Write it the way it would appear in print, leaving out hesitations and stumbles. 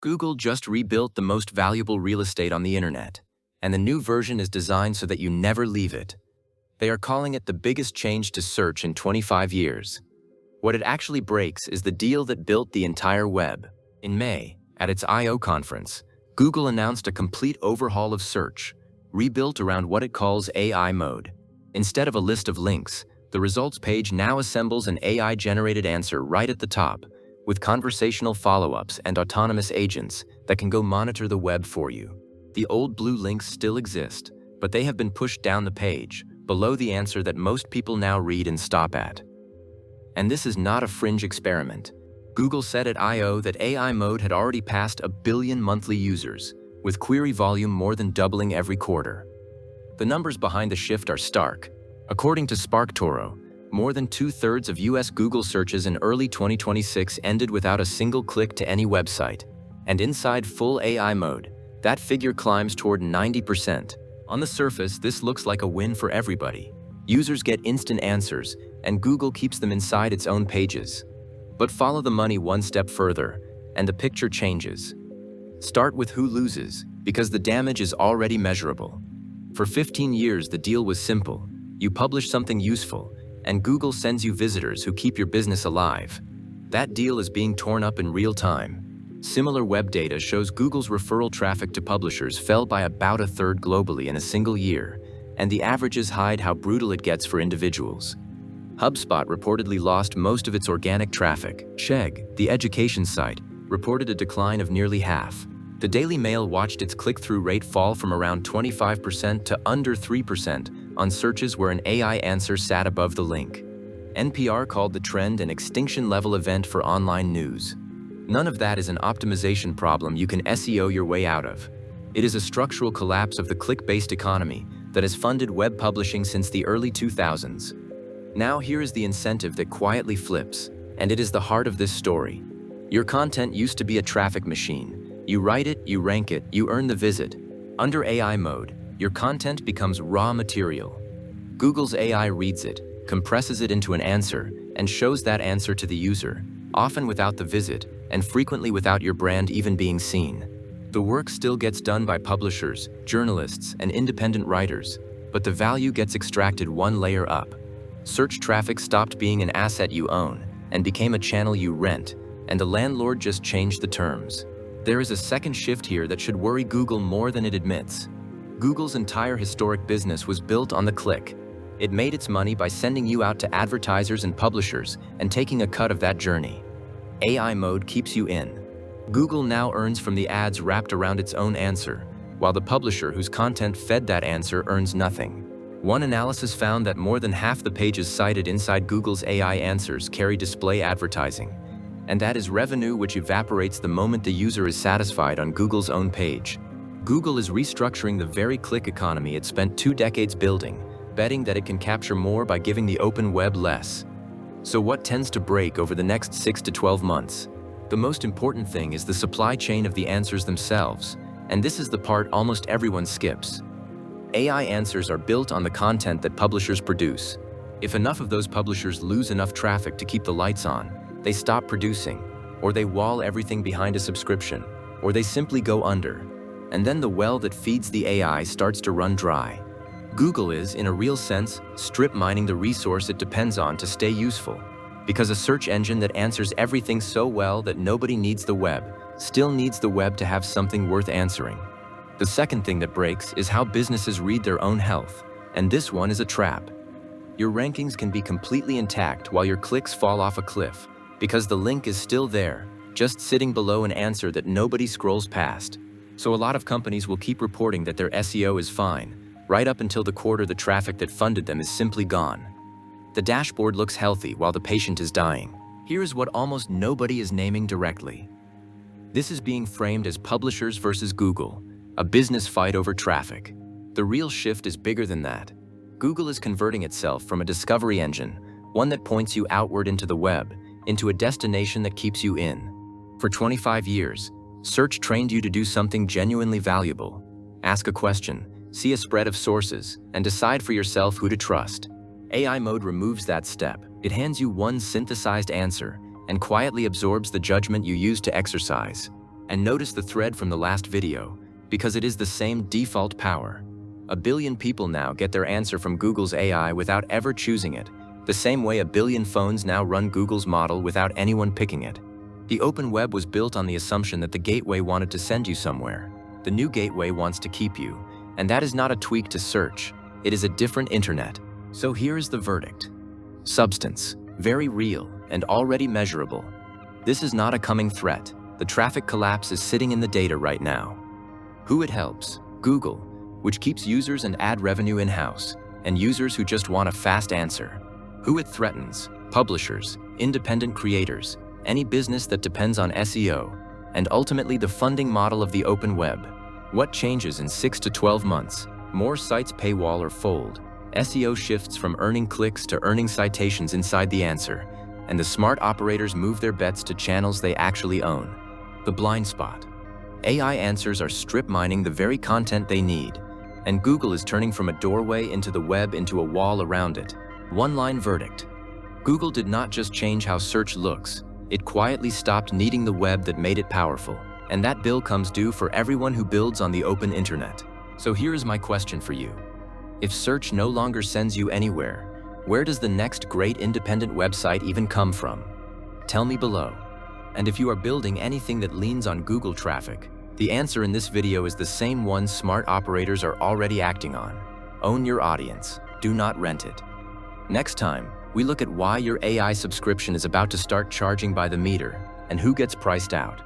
Google just rebuilt the most valuable real estate on the internet, and the new version is designed so that you never leave it. They are calling it the biggest change to search in 25 years. What it actually breaks is the deal that built the entire web. In May, at its I/O conference, Google announced a complete overhaul of search, rebuilt around what it calls AI mode. Instead of a list of links, the results page now assembles an AI-generated answer right at the top, with conversational follow-ups and autonomous agents that can go monitor the web for you. The old blue links still exist, but they have been pushed down the page, below the answer that most people now read and stop at. And this is not a fringe experiment. Google said at I/O that AI mode had already passed 1 billion monthly users, with query volume more than doubling every quarter. The numbers behind the shift are stark. According to SparkToro, more than 2/3 of US Google searches in early 2026 ended without a single click to any website. And inside full AI mode, that figure climbs toward 90%. On the surface, this looks like a win for everybody. Users get instant answers, and Google keeps them inside its own pages. But follow the money one step further, and the picture changes. Start with who loses, because the damage is already measurable. For 15 years, the deal was simple. You publish something useful, and Google sends you visitors who keep your business alive. That deal is being torn up in real time. Similarweb data shows Google's referral traffic to publishers fell by about 1/3 globally in a single year, and the averages hide how brutal it gets for individuals. HubSpot reportedly lost most of its organic traffic. Chegg, the education site, reported a decline of nearly half. The Daily Mail watched its click-through rate fall from around 25% to under 3% on searches where an AI answer sat above the link. NPR called the trend an extinction-level event for online news. None of that is an optimization problem you can SEO your way out of. It is a structural collapse of the click-based economy that has funded web publishing since the early 2000s. Now here is the incentive that quietly flips, and it is the heart of this story. Your content used to be a traffic machine. You write it, you rank it, you earn the visit. Under AI mode, your content becomes raw material. Google's AI reads it, compresses it into an answer, and shows that answer to the user, often without the visit, and frequently without your brand even being seen. The work still gets done by publishers, journalists, and independent writers, but the value gets extracted one layer up. Search traffic stopped being an asset you own and became a channel you rent, and the landlord just changed the terms. There is a second shift here that should worry Google more than it admits. Google's entire historic business was built on the click. It made its money by sending you out to advertisers and publishers and taking a cut of that journey. AI mode keeps you in. Google now earns from the ads wrapped around its own answer, while the publisher whose content fed that answer earns nothing. One analysis found that more than half the pages cited inside Google's AI answers carry display advertising, and that is revenue which evaporates the moment the user is satisfied on Google's own page. Google is restructuring the very click economy it spent 2 decades building, betting that it can capture more by giving the open web less. So what tends to break over the next 6 to 12 months? The most important thing is the supply chain of the answers themselves, and this is the part almost everyone skips. AI answers are built on the content that publishers produce. If enough of those publishers lose enough traffic to keep the lights on, they stop producing, or they wall everything behind a subscription, or they simply go under. And then the well that feeds the AI starts to run dry. Google is, in a real sense, strip mining the resource it depends on to stay useful, because a search engine that answers everything so well that nobody needs the web still needs the web to have something worth answering. The second thing that breaks is how businesses read their own health, and this one is a trap. Your rankings can be completely intact while your clicks fall off a cliff, because the link is still there, just sitting below an answer that nobody scrolls past. So a lot of companies will keep reporting that their SEO is fine, right up until the quarter the traffic that funded them is simply gone. The dashboard looks healthy while the patient is dying. Here is what almost nobody is naming directly. This is being framed as publishers versus Google, a business fight over traffic. The real shift is bigger than that. Google is converting itself from a discovery engine, one that points you outward into the web, into a destination that keeps you in. For 25 years, search trained you to do something genuinely valuable. Ask a question, see a spread of sources, and decide for yourself who to trust. AI mode removes that step. It hands you one synthesized answer and quietly absorbs the judgment you used to exercise. And notice the thread from the last video, because it is the same default power. 1 billion people now get their answer from Google's AI without ever choosing it, the same way 1 billion phones now run Google's model without anyone picking it. The open web was built on the assumption that the gateway wanted to send you somewhere. The new gateway wants to keep you, and that is not a tweak to search, it is a different internet. So here is the verdict. Substance, very real and already measurable. This is not a coming threat. The traffic collapse is sitting in the data right now. Who it helps? Google, which keeps users and ad revenue in-house, and users who just want a fast answer. Who it threatens? Publishers, independent creators, any business that depends on SEO, and ultimately the funding model of the open web. What changes in 6 to 12 months? More sites paywall or fold. SEO shifts from earning clicks to earning citations inside the answer, and the smart operators move their bets to channels they actually own. The blind spot. AI answers are strip mining the very content they need, and Google is turning from a doorway into the web into a wall around it. One-line verdict. Google did not just change how search looks, it quietly stopped needing the web that made it powerful. And that bill comes due for everyone who builds on the open internet. So here is my question for you. If search no longer sends you anywhere, where does the next great independent website even come from? Tell me below. And if you are building anything that leans on Google traffic, the answer in this video is the same one smart operators are already acting on. Own your audience, do not rent it. Next time, we look at why your AI subscription is about to start charging by the meter and who gets priced out.